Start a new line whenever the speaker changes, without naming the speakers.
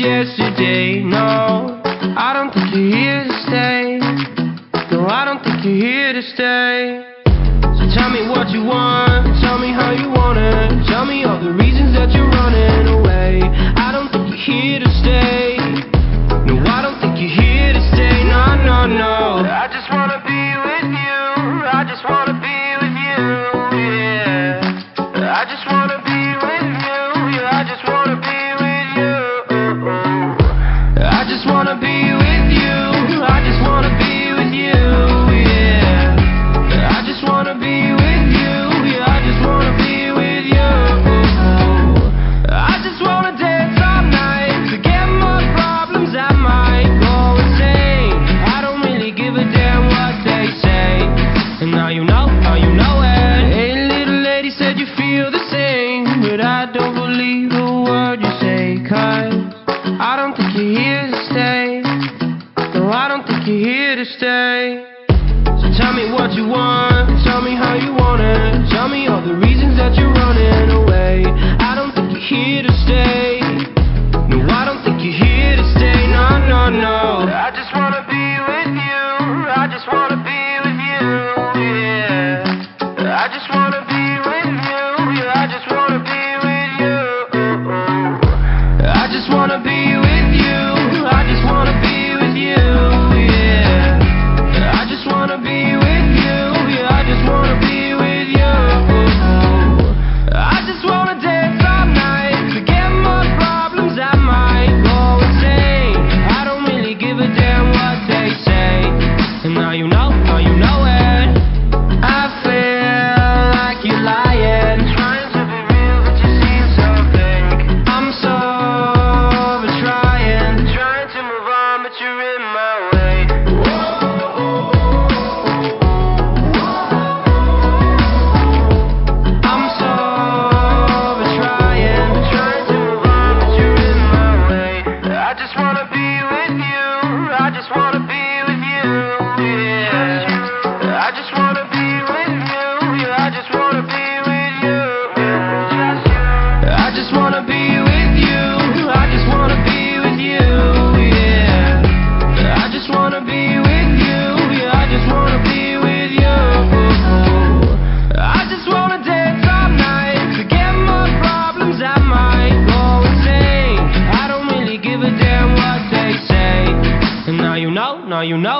yesterday. No, I don't think you're here to stay. No, I don't think you're here to stay. So tell me what you want, tell me how you want it. Tell me all the reasons that you're running away. I don't think you're here to stay. No, I don't think you're here to stay. No, no, no. I just wanna be with you. I just wanna be with you, yeah. I just wanna be with you. Yeah, I just wanna be with you. I just wanna be with you. I just wanna be with you, yeah. I just wanna be with you. Yeah, I just wanna be with you. I just wanna dance all night, forget my problems, I might go insane. I don't really give a damn what they say. And now you know it. Hey, little lady said you feel the same, but I don't believe a word you say, 'cause I don't think you're here to stay. No, I don't think you're here to stay. So tell me what you want, tell me how you want it. Tell me all the reasons that you're running away. I don't think you're here to stay. No, I don't think you're here to stay. No, no, no. I just wanna be with you. I just wanna be with you, yeah. I just wanna be with you. Yeah, I just wanna be with you. I just wanna be with you. I just wanna be with you, yeah. I just wanna be with you. Yeah, I just wanna be with you. I just wanna dance all night, forget my problems, I might go insane. I don't really give a damn what they say. And now you know it. I feel like you're lying, trying to be real, but you seem so fake. I'm so over trying to move on, but you're in my way. I'm so over trying to move on, but you're in my way. I just wanna be with you. I just wanna be with you, yeah. I just wanna be with you. Yeah, I just wanna be with you. I just wanna be with you. I just wanna be with you, yeah. I just wanna be with you. Yeah, I just wanna be with you. I just wanna dance all night, forget my problems, I might go insane. I don't really give a damn what they say. And now you know